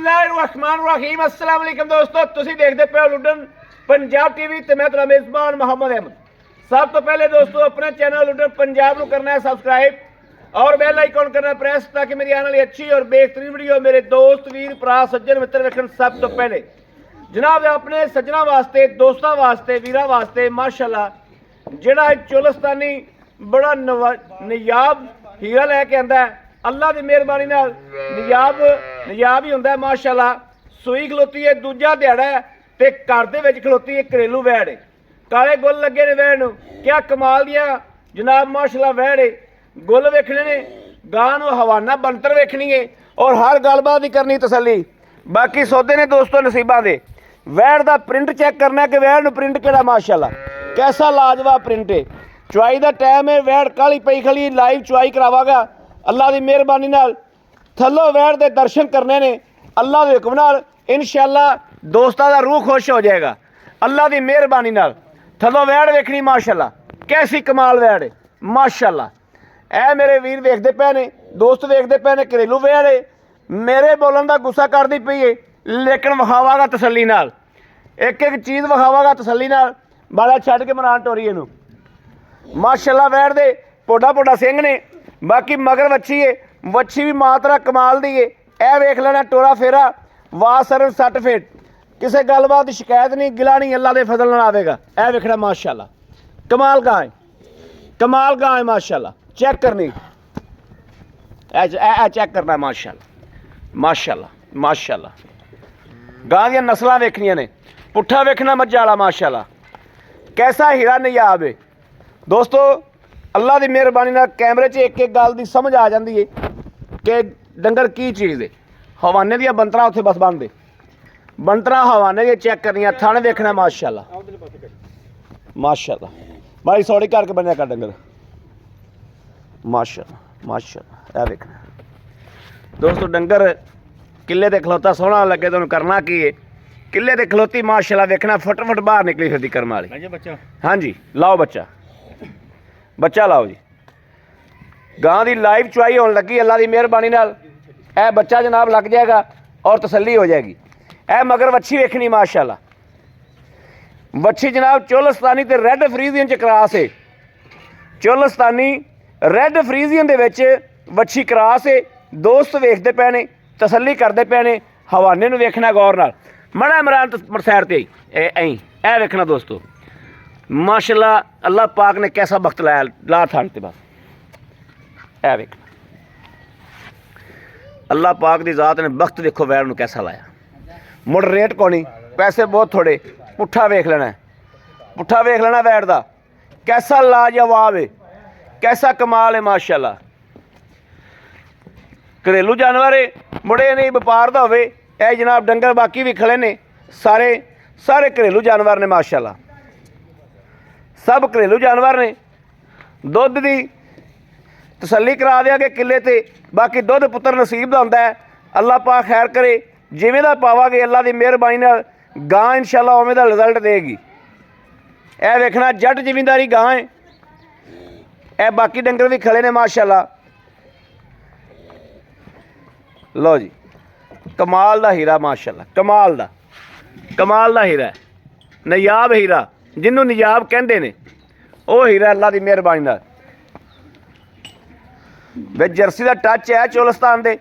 बिस्मिल्लाहिर्रहमानिर्रहीम अस्सलाम वालेकुम दोस्तों, तुसीं देखते पे हो लुडन पंजाब टीवी ते मैं तेरा मेज़बान मोहम्मद अहमद। सब तो पहले दोस्तों अपना चैनल लुडन पंजाब को करना है सब्सक्राइब और बेल आइकॉन करना है प्रेस, ताकि मेरी आने वाली अच्छी और बेहतरीन वीडियो मेरे दोस्त वीर भरा सज्जन मित्र वेखण। सब तो पहले जनाब अपने सज्जना वास्ते, दोस्तों वास्ते, वीरां वास्ते माशाअल्लाह जिहड़ा चोलस्तानी बड़ा नयाब हीरा लैके आंदा है, अल्लाह की मेहरबानी नाल नयाब ही होंदा है माशाअल्लाह। सूई खलोती है, दूजा दिहाड़ा है ते घर दे विच खलोती है घरेलू वैड़ है, काले गुल लगे ने वैड़ नूं, क्या कमाल दियां जनाब माशाअल्लाह वैड़ है। गुल वेखने ने, गां नूं हवाना बनतर वेखनी है और हर गलबात की करनी तसल्ली। बाकी सौदे ने दोस्तों नसीबां दे। वैड़ दा प्रिंट चेक करना है कि वैड़ नूं प्रिंट किहड़ा माशाअल्लाह कैसा लाजवाब प्रिंट है। चुआई का टाइम है, वैड़ काली पई खड़ी, लाइव चुआई करावागा अल्लाह की मेहरबानी नाल। थल्लों वैड़ के दर्शन करने ने अल्लाह के हुक्म नाल, इंशाअल्लाह दोस्तों का रूह खुश हो जाएगा अल्लाह की मेहरबानी नाल। थल्लों वैड़ वेखनी माशाअल्लाह कैसी कमाल वैड़ है माशाअल्लाह। ऐ मेरे वीर वेखते पे ने, दोस्त वेखते पे ने, घरेलू वैड़ है। मेरे बोलन का गुस्सा करती पई है, लेकिन विखावागा तसल्ली नाल, एक एक चीज़ विखावागा तसल्ली नाल। बाला छड्ड के मरान टोरी इनू माशाअल्लाह। वैड़ दे पोडा पोडा सिंह ने, बाकी मगर वच्छी है, वच्छी भी मात्रा कमाल दी है। यह वेख लेना टोरा फेरा वासर 60 फीट, किसी गलबात की शिकायत नहीं, गिला नहीं, अल्लाह के फजल नाल आवेगा। यह वेखना माशाअल्लाह कमाल गां है, कमाल गां है माशाअल्लाह। चेक करनी चेक करना माशाअल्लाह माशाअल्लाह माशाअल्लाह। गां दी नस्लां वेखनियां ने, पुट्ठा वेखना मज्जा वाला माशाअल्लाह, कैसा हीरा नयाब है दोस्तों। अल्लाह की मेहरबानी नाल कैमरे च एक एक गल की समझ आ जाती है कि डंगर की चीज़ है। हवाने दियां बनतरां उत्थे बस बंद है, बनतरां हवाने दी चेक करनियां, थण वेखना माशाअल्लाह माशाअल्लाह। भाई सौड़ी करके बनया कर डंगर माशाअल्लाह माशाअल्लाह। यह वेखना दोस्तों डंगर किले ते खलोता सोहना लगे तो करना की है, किले ते खलोती माशाअल्लाह वेखना फटाफट बाहर निकली फिरदी कर्म वाली। हाँ जी लाओ बच्चा, बच्चा लाओ जी। गां की लाइव चुआई होने लगी अल्लाह की मेहरबानी नाल। यह बच्चा जनाब लग जाएगा और तसल्ली हो जाएगी। यह मगर वच्छी वेखनी माशाअल्लाह, वच्छी जनाब चोलस्तानी ते रेड फ्रीजियन च क्रॉस है। चोलस्तानी रेड फ्रीजियन दे विच वच्छी क्रॉस है। दोस्त वेखते पे ने, तसल्ली करते पे ने। हवाने नूं वेखना गौर नाल, मड़ा इमरान सैर ते आई ऐ वेखना दोस्तों माशाअल्लाह। अल्लाह पाक ने कैसा वक्त लाया ला थान ते बस ऐ वेखना अल्लाह पाक की जात ने वक्त देखो वैर नूं कैसा लाया। मुड़ रेट कोनी, पैसे बहुत थोड़े। पुट्ठा वेख लेना, पुट्ठा वेख लेना वैर दा कैसा लाजवाब है, कैसा कमाल है माशाअल्लाह। घरेलू जानवर है, मुड़े नहीं व्यापार का होवे। यह जनाब डंगर बाकी भी खड़े ने, सारे सारे घरेलू जानवर ने माशाअल्लाह, सब घरेलू जानवर ने। दुध की तसल्ली करा देंगे किले ते, बाकी दुध पुत्र नसीब का होंदा है। अल्लाह पाक खैर करे, जिवें दा पावांगे अल्लाह की मेहरबानी नाल गां इंशाअल्लाह उवें दा रिजल्ट देगी। यह वेखना जट जिमींदारी गां है। यह बाकी डंगर भी खड़े ने माशाअल्लाह। लो जी कमाल दा हीरा माशाअल्लाह, कमाल दा हीरा है, नयाब हीरा जिन्हों नयाब कहते ने, वह हीरा अल्लाह की मेहरबानी नाल। वे जर्सी का टच है चोलस्तान दे।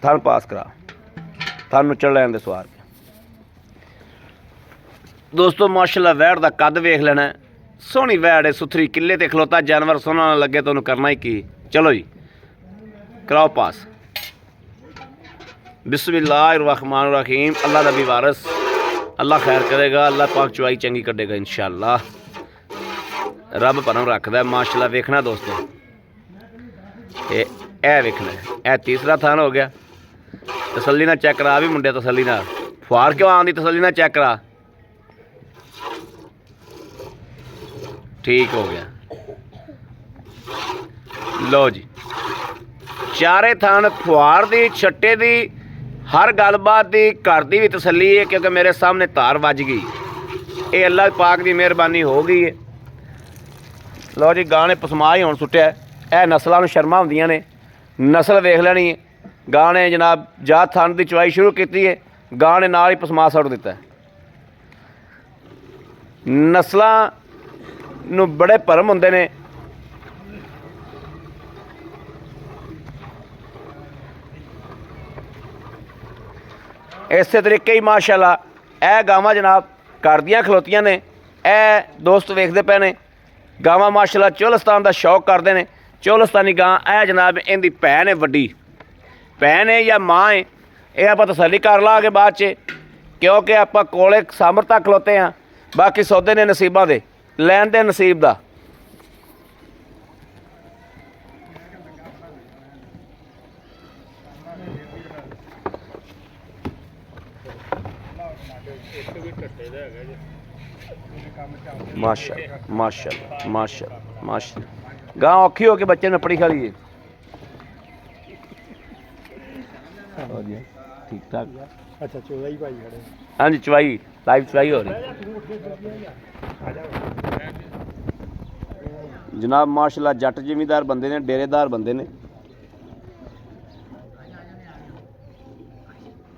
थान पास करा, थानू चढ़ लैन दे सवार दोस्तों माशाअल्लाह। वैड़ का कद वेख लेना, सोहनी वैड़ है, सुथरी, किले ते खलोता जानवर सोहना लगे तो करना ही की। चलो जी कराओ पास। बिस्मिल्लाहिर्रहमानिर्रहीम। अल्लाह नबी वारस, अल्लाह खैर करेगा, अल्लाह पाक चुआई चंगी कटेगा इंशाअल्लाह। रब भरम रखदा है माशाअल्लाह। वेखना दोस्तों ए वेखना, यह तीसरा थान हो गया। तसल्ली ना चेक करा भी मुंडे, तसल्ली ना फुहार क्यों आँदी, तसल्ली ना चेक करा। ठीक हो गया। लो जी चारे थान फुहार दी, छट्टे दी, हर गलबात की घर की भी तसली है क्योंकि मेरे सामने धार वज गई। ये अल्लाह पाक की मेहरबानी हो गई है। लो जी गां ने पसमा ही हुण सुट्टिया। यह नस्लों नूं शर्मा हुंदियां ने, नस्ल वेख लैनी है। गां ने जनाब जात थान की चवाई शुरू की है, गां ने नाल ही पसमा सुट दिता है। नस्लों नूं बड़े भरम हुंदे ने। इस तरीके ही माशाअल्लाह यह गावां जनाब घर दियां खलोतियां ने। यह दोस्त वेखते पे ने गावां माशाअल्लाह चोलस्तान का शौक करते हैं। चोलस्तानी गां यह जनाब इहदी भैन है, वड्डी भैन है या माँ है, यह आप तसली कर लाँगे बाद च, क्योंकि आप कोले सामर्था खलोते हैं। बाकी सौदे ने नसीबों के लैन दे नसीब का। माशाअल्लाह माशाअल्लाह माशाअल्लाह माशाअल्लाह। गां औखी हो के बच्चे ने पड़ी खाली है। ठीक ठाक। अच्छा चौदाई भाई खड़े। हाँ जी चवाई लाइव चवाई हो रही जनाब माशाअल्लाह। जट जिमीदार बंदे ने, डेरेदार बंदे ने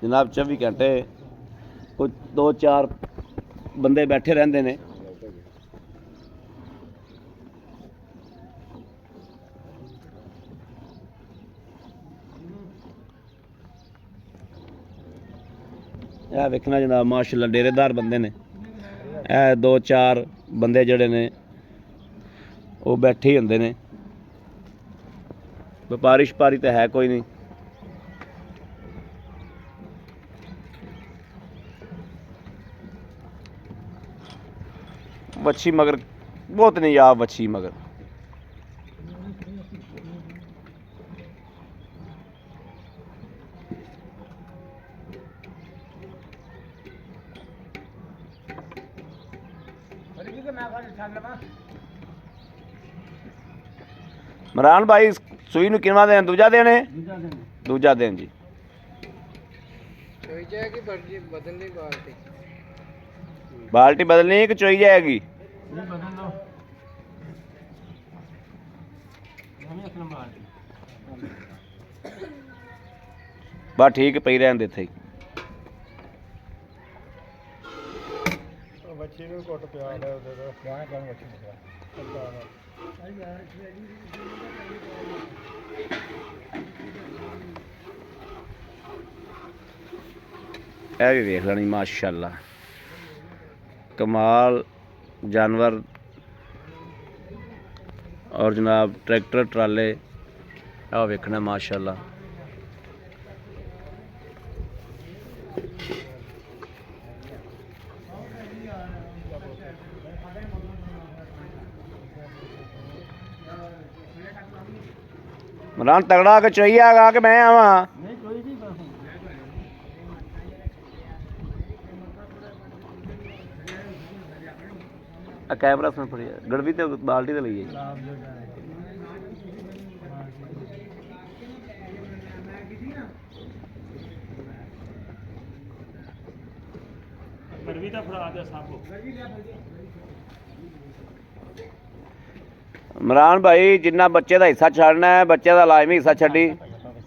जनाब। 24 घंटे कुछ 2-4 बंदे बैठे रहंदे ने। यह वेखना जनाब माशाअल्लाह डेरेदार बंदे ने। यह 2-4 बंदे जड़े ने वो बैठे ही होंदे ने। व्यापारी शपारी तो है कोई नहीं। बच्ची मगर बहुत नहीं आप बच्ची मगर इमरान भाई सूई नूं कितना देन? दूजा दिन है, दूजा दिन जी। बाल्टी बदलनी है कि चोई जाएगी? बस ठीक है पई रहन दे थे। बच्चे ਨੂੰ ਘੁੱਟ ਪਿਆ ਲੈ ਉਹਦੇ ਦਾ ਗਾਂ ਗਾਂ ਬੱਚੇ ਨੂੰ ਇਹ ਵੀ ਵੇਖ ਲੈਣੀ माशाअल्लाह कमाल जानवर। और जनाब ट्रैक्टर ट्राले आ वेखना माशाअल्लाह। मरान तगड़ा के चाहिए आगा कि मैं आवा? कैमरा सुन पड़ी गड़बी तो बाल्टी तो ली है। इमरान भाई जिन्ना बच्चे का हिस्सा छड़ना है बच्चे का लाजमी हिस्सा छड़ी।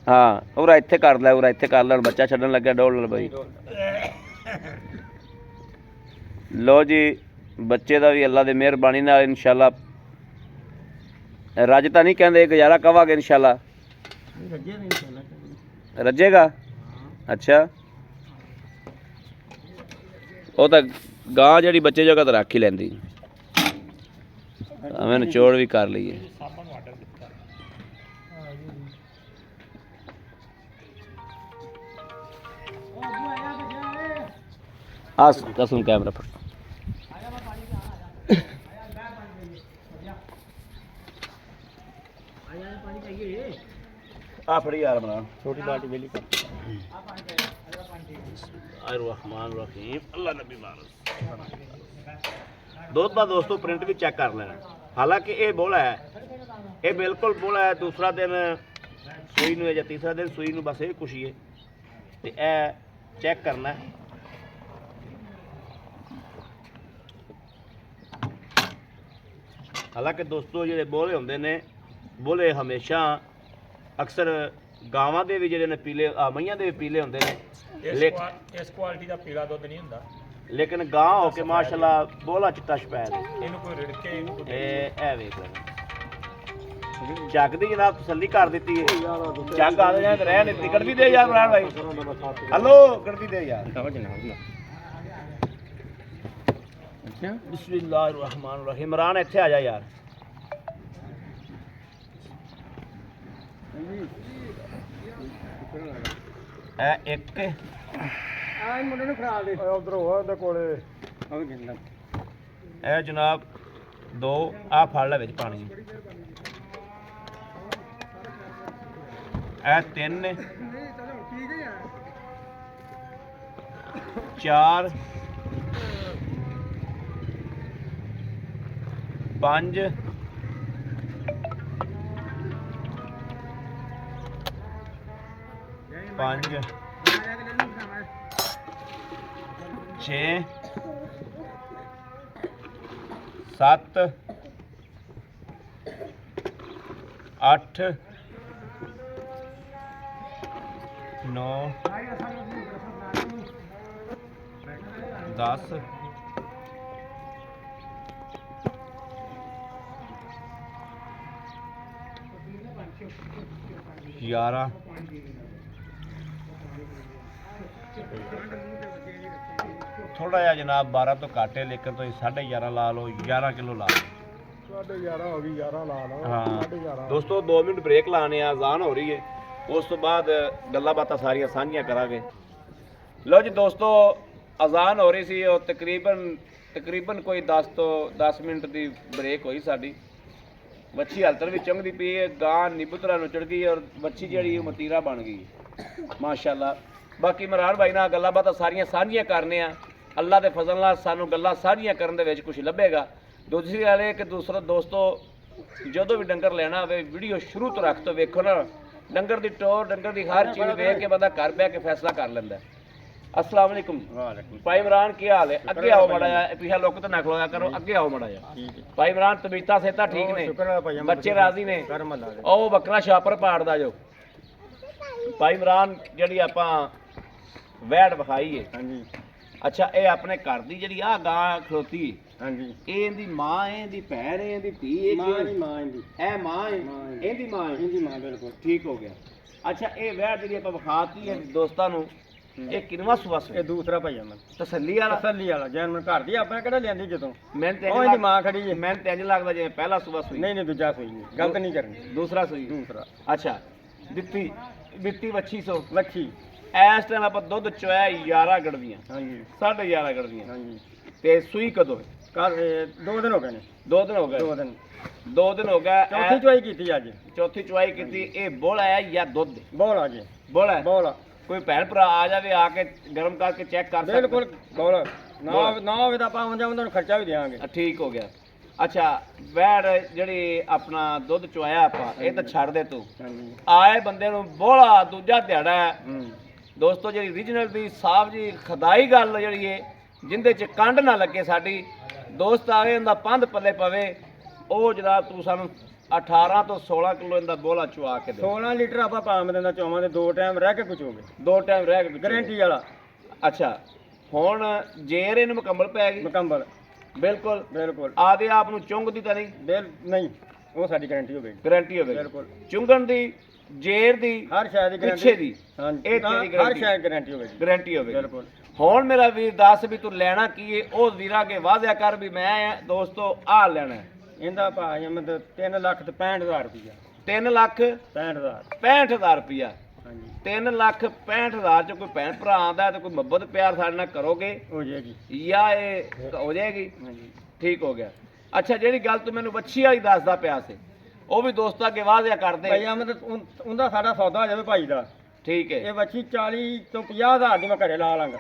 हाँ उरा इत्थे कर लै, उरा इत्थे कर लैन। बच्चा छड्डन लग्या डोल भाई। लो जी बच्चे का भी अल्लाह की मेहरबानी नाल इंशाअल्लाह रज तो नहीं कहते गुजारा कवांगे इंशाअल्लाह। रजेगा अच्छा वो तो गां जी बच्चे जगह तो रख ही लेंदी। हमें निचोड़ भी कर लीए। कसम कैमरा पर आ फड़ी यार बना छोटी बाल्टी वेली कर। रहमान रहीम अल्लाह नबी मारस दूध का दोस्तों प्रिंट भी चेक कर लेना। हालांकि ये बोला है, ये बिल्कुल बोला है। दूसरा दिन सूई नूं या तीसरा दिन सूई नूं बस ये खुशी है। ਤੇ ਇਹ ਚੈੱਕ ਕਰਨਾ ਹੈ। ਹਾਲਾਂਕਿ ਦੋਸਤੋ ਜਿਹੜੇ ਬੋਲੇ ਹੁੰਦੇ ਨੇ, ਬੋਲੇ ਹਮੇਸ਼ਾ ਅਕਸਰ ਗਾਵਾਂ ਦੇ ਵੀ ਜਿਹੜੇ ਨੇ ਪੀਲੇ, ਮਈਆਂ ਦੇ ਵੀ ਪੀਲੇ ਹੁੰਦੇ ਨੇ, ਇਸ ਕੁਆਲਿਟੀ ਦਾ ਪੀਲਾ ਦੁੱਧ ਨਹੀਂ ਹੁੰਦਾ। ਲੇਕਿਨ ਗਾਂ ਹੋ ਕੇ ਮਾਸ਼ਾਅੱਲਾ ਬੋਲਾ ਚਿੱਟਾ ਸ਼ਪੈਦ ਹੈ। ਇਹਨੂੰ ਕੋਈ ਰਿੜਕੇ ਇਹਨੂੰ ਕੋਈ ਇਹ ਵੇਖ ਲੈਣਾ ਜੱਗ ਦੀ ਜਨਾਬ ਤਸੱਲੀ ਕਰ ਦਿੱਤੀ ਹੈ। ਜੱਗ ਆ ਜਾਏ ਤੇ ਰਹਿ ਨਹੀਂ, ਗੜਵੀ ਦੇ ਯਾਰ ਇਮਰਾਨ ਭਾਈ, ਹਲੋ ਗੜਵੀ ਦੇ ਯਾਰ। ਬਿਸਮਿल्लाह रहमान रहीम। इमरान ਇੱਥੇ ਆ ਜਾ ਯਾਰ। ਇਹ ਇੱਕ ਆਹ ਮੁੰਡੇ ਨੂੰ ਖੜਾ ਦੇ ਉਧਰ ਹੋਆ ਉਹਦੇ ਕੋਲੇ ਉਹ ਗਿੰਦਾ। ਇਹ ਜਨਾਬ ਦੋ ਆ ਫੜ ਲੈ ਵਿੱਚ ਪਾਣੀ। ਇਹ ਤਿੰਨ ਨੇ, ਚਾਰ, ਪੰਜ, ਪੰਜ, 6, 7, 8, 9, 10, 11, ਥੋੜਾ ਜਿਹਾ ਜਨਾਬ 12 ਤੋਂ ਘੱਟ ਹੈ, ਲੇਕਿਨ ਤੁਸੀਂ 11.5 ਲਾ ਲਓ, 11 ਕਿਲੋ ਲਾ ਲਓ। 11.5 ਹੋ ਗਈ, 11 ਲਾ ਲਓ। ਹਾਂ 11.5 ਦੋਸਤੋ 2 ਮਿੰਟ ਬ੍ਰੇਕ ਲਾਣੇ ਆ, ਅਜ਼ਾਨ ਹੋ ਰਹੀ ਹੈ, ਉਸ ਤੋਂ ਬਾਅਦ ਗੱਲਾਂ ਬਾਤਾਂ ਸਾਰੀਆਂ ਸਾਂਝੀਆਂ ਕਰਾਂਗੇ। ਲਓ ਜੀ ਦੋਸਤੋ, ਅਜ਼ਾਨ ਹੋ ਰਹੀ ਸੀ ਉਹ ਤਕਰੀਬਨ ਕੋਈ 10 ਮਿੰਟ ਦੀ ਬ੍ਰੇਕ ਹੋਈ ਸਾਡੀ। ਬੱਚੀ ਹਲਤਰ ਵੀ ਚੰਗਦੀ ਪਈ ਹੈ, ਗਾਂ ਨਿਬੂਤਰਾ ਨੂੰ ਚੜ ਗਈ ਔਰ ਬੱਚੀ ਜਿਹੜੀ ਉਹ ਮਤੀਰਾ ਬਣ ਗਈ ਮਾਸ਼ਾਅੱਲਾ। ਬਾਕੀ ਇਮਰਾਨ ਭਾਈ ਨਾਲ ਗੱਲਾਂ ਬਾਤਾਂ ਸਾਰੀਆਂ ਸਾਂਝੀਆਂ ਕਰਨੇ ਆ। ਅੱਲਾ ਦੇ ਫਜ਼ਲ ਨਾਲ ਸਾਨੂੰ ਗੱਲਾਂ ਸਾਂਝੀਆਂ ਕਰਨ ਦੇ ਵਿੱਚ ਕੁਝ ਲੱਭੇਗਾ। ਦੂਸਰੀ ਗੱਲ ਇਹ ਕਿ ਦੋਸਤੋ ਜਦੋਂ ਵੀ ਡੰਗਰ ਲੈਣਾ ਹੋਵੇ ਵੀਡੀਓ ਸ਼ੁਰੂ ਤੋਂ ਰੱਖ ਤੋਂ ਵੇਖੋ ਨਾ, ਡੰਗਰ ਦੀ ਟੋਰ, ਡੰਗਰ ਦੀ ਹਰ ਚੀਜ਼ ਵੇਖ ਕੇ ਬੰਦਾ ਘਰ ਬਹਿ ਕੇ ਫੈਸਲਾ ਕਰ ਲੈਂਦਾ। अस्सलाम वालेकुम। भाई इमरान क्या हाल है? अगे आओ माड़ा जा, पीछे लोग तो ना खलोया करो, अगे आओ माड़ा जा। भाई इमरान तबीयत सेहत ठीक ने, बच्चे राजी ने? ओ बकरा छापर पाड़दा जो भाई इमरान ਜਿਹੜੀ ਆਪਾਂ ਵੈੜ ਵਿਖਾਈ ਹੈ। ਹਾਂਜੀ ਅੱਛਾ, ਇਹ ਆਪਣੇ ਘਰ ਦੀ ਜਿਹੜੀ ਆ ਗਾਂ ਖਲੋਤੀ ਹੈ। ਹਾਂਜੀ ਇਹ ਇਹਦੀ ਮਾਂ ਹੈ, ਇਹਦੀ ਭੈਣ ਹੈ, ਇਹਦੀ ਧੀ ਹੈ? ਮਾਂ ਦੀ ਮਾਂ ਇਹਦੀ, ਇਹ ਮਾਂ ਹੈ, ਇਹਦੀ ਮਾਂ ਹੈ, ਇਹਦੀ ਮਾਂ। ਬਿਲਕੁਲ ਠੀਕ ਹੋ ਗਿਆ। ਅੱਛਾ ਇਹ ਵੈੜ ਜਿਹੜੀ ਆਪਾਂ ਵਿਖਾਤੀ ਹੈ ਦੋਸਤਾਂ ਨੂੰ, ਇਹ ਕਿੰਨਵਾਂ ਸੂਆ ਸੀ? ਇਹ ਦੂਸਰਾ ਭਾਈ ਅਮਨ। ਤਸੱਲੀ ਵਾਲਾ ਜੈਨ ਘਰ ਦੀ ਆਪਣੇ ਕਿਹੜਾ ਲਿਆਂਦੀ ਜਦੋਂ ਮੈਂ ਤੇ ਉਹ ਇਹਦੀ ਮਾਂ ਖੜੀ ਹੈ। ਮੈਂ ਤੇ ਇੰਜ ਲੱਗਦਾ ਜਿਵੇਂ ਪਹਿਲਾ ਸੂਆ ਸੂਈ। ਨਹੀਂ ਦੂਜਾ ਸੂਈ ਨਹੀਂ, ਗਲਤ ਨਹੀਂ ਕਰਨੀ। ਦੂਸਰਾ ਸੂਈ। ਦੂਸਰਾ। ਅੱਛਾ ਦਿੱਤੀ 2500 ਲੱਖੀ। ਇਸ ਟਾਈਮ ਆਪਾਂ ਦੁੱਧ ਚੋਇਆ 11 ਗੜਵੀਆਂ। ਹਾਂਜੀ 11.5 ਗੜਵੀਆਂ। ਹਾਂਜੀ ਤੇ ਸੂਈ ਕਦੋਂ? ਕੱਲ 2 ਦਿਨ ਹੋ ਗਏ ਨੇ। 2 ਦਿਨ ਹੋ ਗਏ। 2 ਦਿਨ ਹੋ ਗਏ। ਚੌਥੀ ਚੁਆਈ ਕੀਤੀ ਅੱਜ। ਚੌਥੀ ਚੁਆਈ ਕੀਤੀ। ਇਹ ਬੋਲਾ ਹੈ ਜਾਂ ਦੁੱਧ? ਬੋਲਾ ਜੀ। ਬੋਲਾ। ਬੋਲਾ। ਕੋਈ ਭੈਣ ਭਰਾ ਆ ਜਾਵੇ, ਆ ਕੇ ਗਰਮ ਕਰਕੇ ਚੈੱਕ ਕਰ ਸਕਦਾ? ਬਿਲਕੁਲ ਬੋਲਾ। ਨਾ ਹੋਵੇ ਤਾਂ ਆਪਾਂ ਉਹਨਾਂ ਨੂੰ ਖਰਚਾ ਵੀ ਦੇਵਾਂਗੇ। ਠੀਕ ਹੋ ਗਿਆ। ਅੱਛਾ ਵੈੜ ਜਿਹੜੀ ਆਪਣਾ ਦੁੱਧ ਚੁਆਇਆ ਆਪਾਂ, ਇਹ ਤਾਂ ਛੱਡ ਦੇ ਤੂੰ। ਹਾਂਜੀ ਆਏ ਬੰਦੇ ਨੂੰ ਬੋਲਾ ਦੂਜਾ ਦਿਹਾੜਾ ਹੈ ਦੋਸਤੋ, ਜਿਹੜੀ ਰੀਜਨਲ ਦੀ ਸਾਫ ਜੀ ਖਦਾਈ ਗੱਲ ਜਿਹੜੀ ਏ, ਜਿੰਦੇ ਚ ਕੰਡ ਨਾ ਲੱਗੇ ਸਾਡੀ ਦੋਸਤ ਆ ਗਏ, ਉਹਦਾ ਪੰਧ ਪੱਲੇ ਪਵੇ, ਉਹ ਜਨਾਬ ਤੂੰ ਸਾਨੂੰ 18 ਤੋਂ 16 ਕਿਲੋ ਇਹਦਾ ਬੋਲਾ ਚੁਆ ਕੇ ਦੇ। 16 ਲੀਟਰ ਆਪਾਂ ਪਾਮ ਦਿੰਦਾ ਚੋਵਾਂ ਦੇ, 2 ਟਾਈਮ ਰਹਿ ਕੇ ਕੁਚੋਗੇ। 2 ਟਾਈਮ ਰਹਿ ਕੇ ਗਾਰੰਟੀ ਵਾਲਾ। ਅੱਛਾ ਹੁਣ ਜੇਰ ਇਹਨੂੰ ਮੁਕੰਮਲ ਪੈ ਗਈ? ਮੁਕੰਮਲ ਬਿਲਕੁਲ ਬਿਲਕੁਲ। ਆਦੇ ਆਪ ਨੂੰ ਚੁੰਗਦੀ ਤਾਂ ਨਹੀਂ? ਨਹੀਂ, ਉਹ ਸਾਡੀ ਗਾਰੰਟੀ ਹੋਵੇ। ਗਾਰੰਟੀ ਹੋਵੇ ਬਿਲਕੁਲ। ਚੁੰਗਣ ਦੀ, ਜੇਰ ਦੀ, ਹਰ ਸ਼ਾਇਦ ਦੀ ਪਿੱਛੇ ਦੀ, ਹਾਂਜੀ ਇਹ ਤੇਰੀ ਹਰ ਸ਼ਾਇਦ ਗਾਰੰਟੀ ਹੋਵੇ। ਗਾਰੰਟੀ ਹੋਵੇ ਬਿਲਕੁਲ। ਹੁਣ ਮੇਰਾ ਵੀਰ ਦੱਸ ਵੀ ਤੂੰ ਲੈਣਾ ਕੀ ਏ, ਉਹ ਵੀਰਾਂ ਕੇ ਵਾਅਦਾ ਕਰ ਵੀ ਮੈਂ ਦੋਸਤੋ ਆ ਲੈਣਾ। ਇਹਦਾ ਭਾਅ ਮਤਲਬ 3 ਲੱਖ ਤੇ 65,000 ਰੁਪਇਆ। 3 ਲੱਖ 65,000 ਰੁਪਇਆ। 3 ਲੱਖ 65,000 ਚ ਕੋਈ ਭੈਣ ਭਰਾ ਆਂਦਾ ਤੇ ਕੋਈ ਮੁਹੱਬਤ ਪਿਆਰ ਸਾਡੇ ਨਾਲ ਕਰੋਗੇ ਹੋ ਜਾਏਗੀ ਜਾਂ ਇਹ ਹੋ ਜਾਏਗੀ? ਠੀਕ ਹੋ ਗਿਆ। ਅੱਛਾ ਜਿਹੜੀ ਗੱਲ ਤੂੰ ਮੈਨੂੰ ਵੱਛੀ ਵਾਲੀ ਦੱਸਦਾ ਪਿਆ ਸੀ, ਉਹ ਵੀ ਦੋਸਤਾਂ ਅੱਗੇ ਵਾਅਦਾ ਕਰਦੇ ਭਾਈ ਮਤਲਬ ਉਹਦਾ ਸਾਡਾ ਸੌਦਾ ਹੋ ਜਾਵੇ ਭਾਈ ਦਾ। ਠੀਕ ਹੈ। ਇਹ ਵੱਛੀ 40 ਤੋਂ 50,000 ਦੀ ਮੈਂ ਘਰੇ ਲਾ ਲਾਂਗਾ।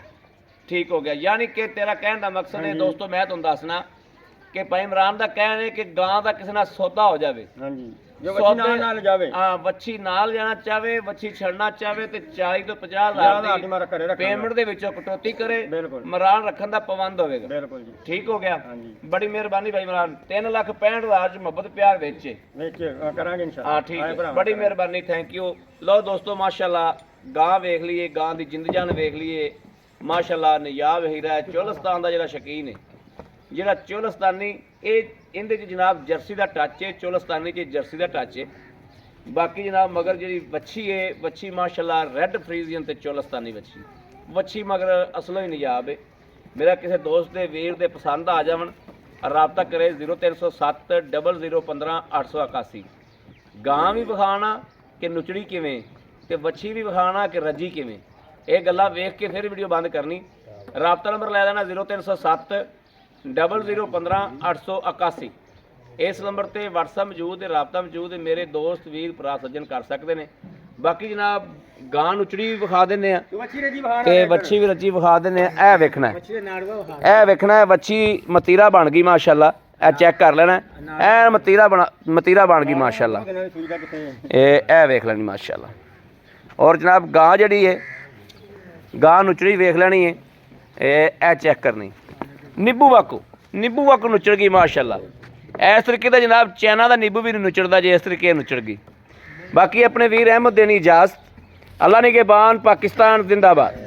ਠੀਕ ਹੋ ਗਿਆ। ਯਾਨੀ ਕਿ ਤੇਰਾ ਕਹਿਣ ਦਾ ਮਕਸਦ ਹੈ ਦੋਸਤੋ, ਮੈਂ ਤੁਹਾਨੂੰ ਦੱਸਣਾ ਕਿ ਭਾਈ ਇਮਰਾਨ ਦਾ ਕਹਿਣ ਹੈ ਕਿ ਗਾਂ ਦਾ ਕਿਸੇ ਨਾਲ ਸੌਦਾ ਹੋ ਜਾਵੇ। ਹਾਂਜੀ ਜੋ ਬੱਚੀ ਨਾਲ ਜਾਵੇ ਹਾਂ ਵੱਛੀ ਨਾਲ ਜਾਣਾ ਚਾਹਵੇ, ਵੱਛੀ ਛੱਡਣਾ ਚਾਹਵੇ ਤੇ 40 ਤੋਂ 50 ਹਜ਼ਾਰ ਹਜ਼ਾਰ ਦੀ ਮੈਂ ਘਰੇ ਰੱਖਾਂਗਾ ਪੇਮੈਂਟ ਦੇ ਵਿੱਚੋਂ ਕਟੌਤੀ ਕਰੇ, ਬਿਲਕੁਲ ਮਰਾਨ ਰੱਖਣ ਦਾ ਪਾਬੰਦ ਹੋਵੇਗਾ। ਬਿਲਕੁਲ ਜੀ ਠੀਕ ਹੋ ਗਿਆ। ਹਾਂਜੀ ਬੜੀ ਮਿਹਰਬਾਨੀ ਭਾਈ ਮਰਾਨ। 3,65,000 ਚ ਮੁਹੱਬਤ ਪਿਆਰ ਵਿੱਚ ਵਿੱਚ ਕਰਾਂਗੇ ਇਨਸ਼ਾਅੱਲਾ। ਹਾਂ ਠੀਕ ਹੈ, ਬੜੀ ਮਿਹਰਬਾਨੀ, ਥੈਂਕ ਯੂ। ਲਓ ਦੋਸਤੋ ਮਾਸ਼ਾਅੱਲਾ ਗਾਂ ਵੇਖ ਲਈਏ, ਗਾਂ ਦੀ ਜਿੰਦ ਜਾਨ ਵੇਖ ਲਈਏ। ਮਾਸ਼ਾਅੱਲਾ ਨਯਾਬ ਹੀਰਾ ਹੈ, ਚੋਲਸਤਾਨ ਦਾ ਜਿਹੜਾ ਸ਼ਕੀਨ ਹੈ, ਜਿਹੜਾ ਚੋਲਸਤਾਨੀ ਇਹ ਇਹਦੇ ਚ ਜਨਾਬ ਜਰਸੀ ਦਾ ਟੱਚ ਹੈ, ਚੋਲਸਤਾਨੀ ਚ ਜਰਸੀ ਦਾ ਟੱਚ ਹੈ। ਬਾਕੀ ਜਨਾਬ ਮਗਰ ਜਿਹੜੀ ਵੱਛੀ ਹੈ, ਵੱਛੀ ਮਾਸ਼ਾਅੱਲਾ ਰੈੱਡ ਫਰੀਜ਼ੀਅਨ ਤੇ ਚੋਲਸਤਾਨੀ ਵੱਛੀ ਮਗਰ ਅਸਲੋਂ ਹੀ ਨਯਾਬ ਹੈ। ਮੇਰਾ ਕਿਸੇ ਦੋਸਤ ਦੇ ਵੀਰ ਦੇ ਪਸੰਦ ਆ ਜਾਵਣ, ਰਾਬਤਾ ਕਰੇ 0307 0015 881। ਗਾਂ ਵੀ ਵਿਖਾਣਾ ਕਿ ਨੁਚੜੀ ਕਿਵੇਂ ਤੇ ਵੱਛੀ ਵੀ ਵਿਖਾਣਾ ਕਿ ਰੱਜੀ ਕਿਵੇਂ, ਇਹ ਗੱਲਾਂ ਵੇਖ ਕੇ ਫਿਰ ਵੀਡੀਓ ਬੰਦ ਕਰਨੀ। ਰਾਬਤਾ ਨੰਬਰ ਲੈ ਲੈਣਾ 0307 0015 881। ਇਸ ਨੰਬਰ ਤੇ WhatsApp ਮੌਜੂਦ ਹੈ, ਰਾਬਤਾ ਮੌਜੂਦ ਹੈ। ਮੇਰੇ ਦੋਸਤ ਵੀਰ ਭਰਾ ਸੱਜਣ ਕਰ ਸਕਦੇ ਨੇ। ਬਾਕੀ ਜਨਾਬ ਗਾਂ ਨੁਚੜੀ ਵੀ ਵਿਖਾ ਦਿੰਨੇ ਆ ਤੇ ਵੱਛੀ ਵੀ ਰੱਜੀ ਵਿਖਾ ਦਿੰਨੇ ਆ। ਇਹ ਵੇਖਣਾ ਇਹ ਵੇਖਣਾ ਹੈ, ਵੱਛੀ ਮਤੀਰਾ ਬਣ ਗਈ ਮਾਸ਼ਾਅੱਲਾ। ਇਹ ਚੈੱਕ ਕਰ ਲੈਣਾ, ਇਹ ਮਤੀਰਾ ਬਣ ਗਈ ਮਾਸ਼ਾਅੱਲਾ। ਇਹ ਵੇਖ ਲੈਣੀ ਮਾਸ਼ਾਅੱਲਾ। ਔਰ ਜਨਾਬ ਗਾਂ ਜਿਹੜੀ ਹੈ, ਗਾਂ ਨੁਚੜੀ ਵੇਖ ਲੈਣੀ ਹੈ। ਇਹ ਚੈੱਕ ਕਰਨੀ, ਨਿੱਬੂ ਵਾਕੂ ਨੁਚੜ ਗਈ ਮਾਸ਼ਾਅੱਲਾ। ਇਸ ਤਰੀਕੇ ਦਾ ਜਨਾਬ ਚਾਈਨਾ ਦਾ ਨਿੱਬੂ ਵੀ ਨਹੀਂ ਨੁਚੜਦਾ ਜੇ ਇਸ ਤਰੀਕੇ ਨੁਚੜ ਗਈ। ਬਾਕੀ ਆਪਣੇ ਵੀਰ ਅਹਿਮਦ ਦੇਣੀ ਇਜਾਜ਼ਤ। ਅੱਲਾ ਨਿਗਹਿਬਾਨ, ਪਾਕਿਸਤਾਨ ਜ਼ਿੰਦਾਬਾਦ।